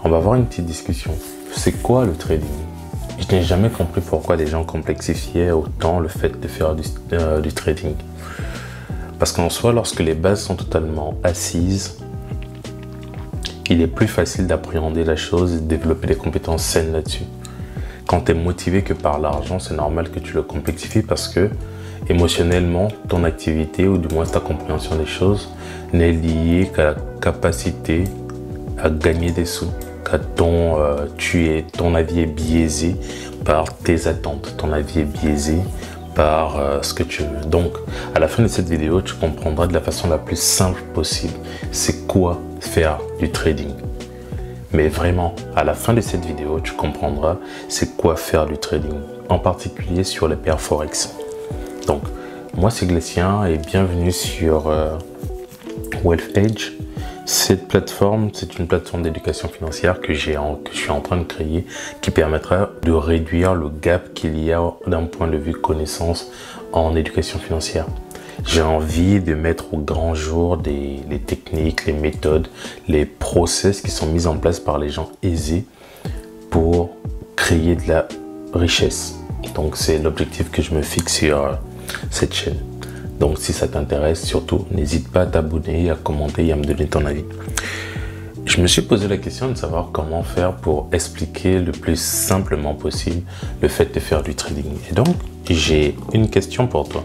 On va avoir une petite discussion. C'est quoi le trading? Je n'ai jamais compris pourquoi les gens complexifiaient autant le fait de faire du trading. Parce qu'en soi, lorsque les bases sont totalement assises, il est plus facile d'appréhender la chose et de développer des compétences saines là-dessus. Quand tu es motivé que par l'argent, c'est normal que tu le complexifies parce que émotionnellement, ton activité ou du moins ta compréhension des choses n'est liée qu'à la capacité à gagner des sous. Ton avis est biaisé par tes attentes, ton avis est biaisé par ce que tu veux. Donc, à la fin de cette vidéo, tu comprendras de la façon la plus simple possible c'est quoi faire du trading. Mais vraiment, à la fin de cette vidéo, tu comprendras c'est quoi faire du trading, en particulier sur les paires Forex. Donc, moi c'est Glécien et bienvenue sur Wealth Edge. Cette plateforme, c'est une plateforme d'éducation financière que je suis en train de créer qui permettra de réduire le gap qu'il y a d'un point de vue connaissance en éducation financière. J'ai envie de mettre au grand jour les techniques, les méthodes, les process qui sont mis en place par les gens aisés pour créer de la richesse. Donc c'est l'objectif que je me fixe sur cette chaîne. Donc si ça t'intéresse, surtout, n'hésite pas à t'abonner, à commenter et à me donner ton avis. Je me suis posé la question de savoir comment faire pour expliquer le plus simplement possible le fait de faire du trading. Et donc, j'ai une question pour toi.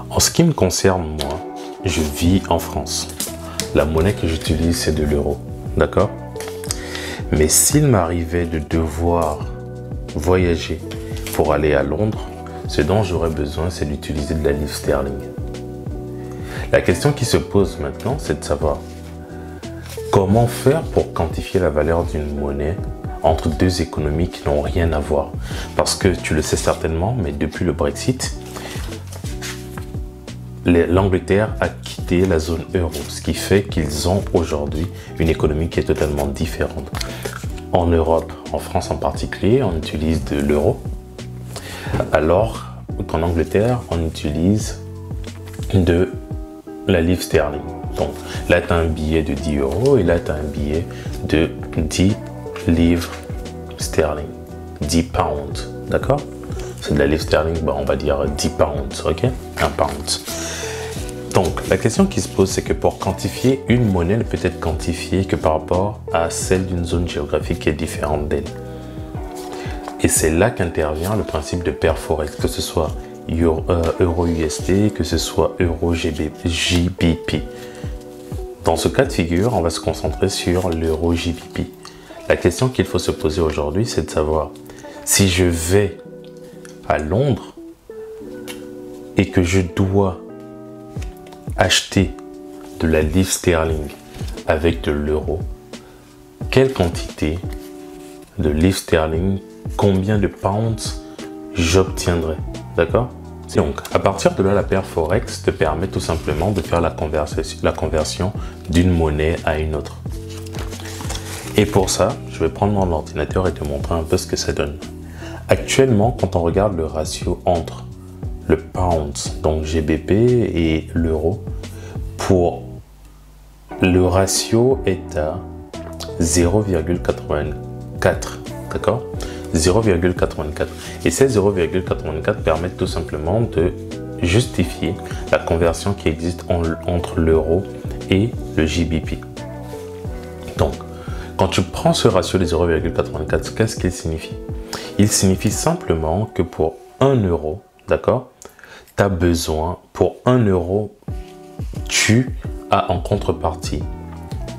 En ce qui me concerne, moi, je vis en France. La monnaie que j'utilise, c'est de l'euro. D'accord? Mais s'il m'arrivait de devoir voyager pour aller à Londres, ce dont j'aurais besoin, c'est d'utiliser de la livre sterling. La question qui se pose maintenant, c'est de savoir comment faire pour quantifier la valeur d'une monnaie entre deux économies qui n'ont rien à voir. Parce que tu le sais certainement, mais depuis le Brexit, l'Angleterre a quitté la zone euro, ce qui fait qu'ils ont aujourd'hui une économie qui est totalement différente. En Europe, en France en particulier, on utilise de l'euro, alors qu'en Angleterre, on utilise de la livre sterling. Donc là, tu as un billet de 10 euros et là, tu as un billet de 10 livres sterling, 10 pounds, d'accord? C'est de la livre sterling, on va dire 10 pounds, ok? 1 pound. Donc, la question qui se pose, c'est que pour quantifier une monnaie ne peut être quantifiée que par rapport à celle d'une zone géographique qui est différente d'elle. Et c'est là qu'intervient le principe de paire Forex, que ce soit Euro-USD, que ce soit Euro-JBP. Dans ce cas de figure, on va se concentrer sur l'Euro-JBP. La question qu'il faut se poser aujourd'hui, c'est de savoir si je vais à Londres et que je dois acheter de la livre sterling avec de l'euro, quelle quantité de livre sterling, combien de pounds j'obtiendrai, d'accord? Donc, à partir de là, la paire Forex te permet tout simplement de faire la conversion d'une monnaie à une autre. Et pour ça, je vais prendre mon ordinateur et te montrer un peu ce que ça donne. Actuellement, quand on regarde le ratio entre le pound, donc GBP, et l'euro, le ratio est à 0,84, d'accord? 0,84. Et ces 0,84 permettent tout simplement de justifier la conversion qui existe entre l'euro et le GBP. Donc, quand tu prends ce ratio de 0,84, qu'est-ce qu'il signifie? Il signifie simplement que pour 1 euro, d'accord, tu as besoin, pour 1 euro, tu as en contrepartie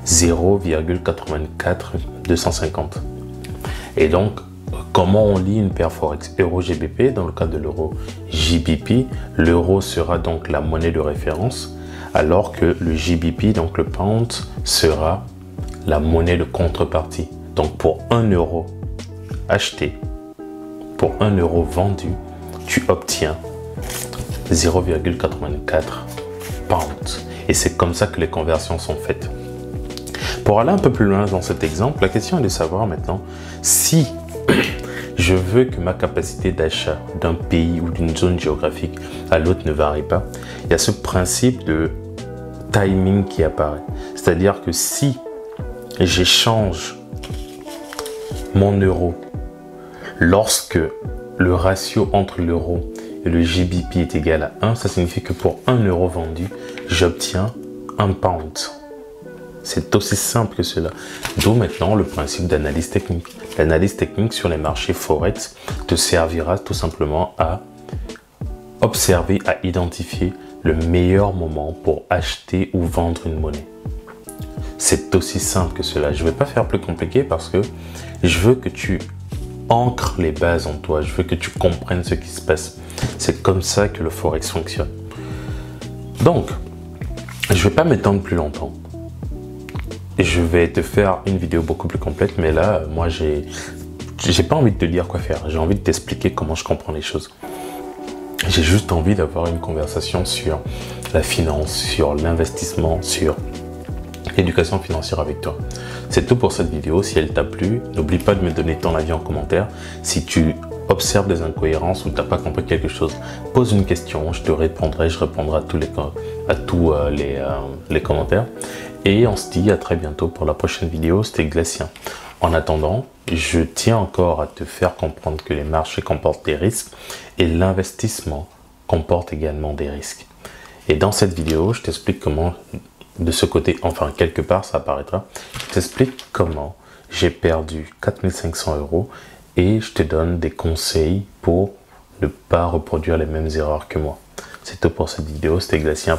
0,84250. Et donc, comment on lit une paire Forex Euro-GBP? Dans le cas de l'euro-JBP, l'euro sera donc la monnaie de référence, alors que le GBP, donc le pound, sera la monnaie de contrepartie. Donc pour 1 euro acheté, pour 1 euro vendu, tu obtiens 0,84 pounds. Et c'est comme ça que les conversions sont faites. Pour aller un peu plus loin dans cet exemple, la question est de savoir maintenant si je veux que ma capacité d'achat d'un pays ou d'une zone géographique à l'autre ne varie pas. Il y a ce principe de timing qui apparaît. C'est-à-dire que si j'échange mon euro lorsque le ratio entre l'euro et le GBP est égal à 1, ça signifie que pour 1 euro vendu, j'obtiens 1 pound. C'est aussi simple que cela. D'où maintenant le principe d'analyse technique. L'analyse technique sur les marchés Forex te servira tout simplement à observer, à identifier le meilleur moment pour acheter ou vendre une monnaie. C'est aussi simple que cela. Je ne vais pas faire plus compliqué parce que je veux que tu ancres les bases en toi. Je veux que tu comprennes ce qui se passe. C'est comme ça que le Forex fonctionne. Donc, je ne vais pas m'étendre plus longtemps. Je vais te faire une vidéo beaucoup plus complète, mais là, moi, j'ai pas envie de te dire quoi faire. J'ai envie de t'expliquer comment je comprends les choses. J'ai juste envie d'avoir une conversation sur la finance, sur l'investissement, sur l'éducation financière avec toi. C'est tout pour cette vidéo. Si elle t'a plu, n'oublie pas de me donner ton avis en commentaire. Si tu observes des incohérences ou tu n'as pas compris quelque chose, pose une question, je te répondrai, je répondrai à tous les commentaires. Et on se dit à très bientôt pour la prochaine vidéo. C'était Glacien. En attendant, je tiens encore à te faire comprendre que les marchés comportent des risques et l'investissement comporte également des risques. Et dans cette vidéo, je t'explique comment, de ce côté, enfin quelque part ça apparaîtra, je t'explique comment j'ai perdu 4 500 € et je te donne des conseils pour ne pas reproduire les mêmes erreurs que moi. C'est tout pour cette vidéo, c'était Glacien.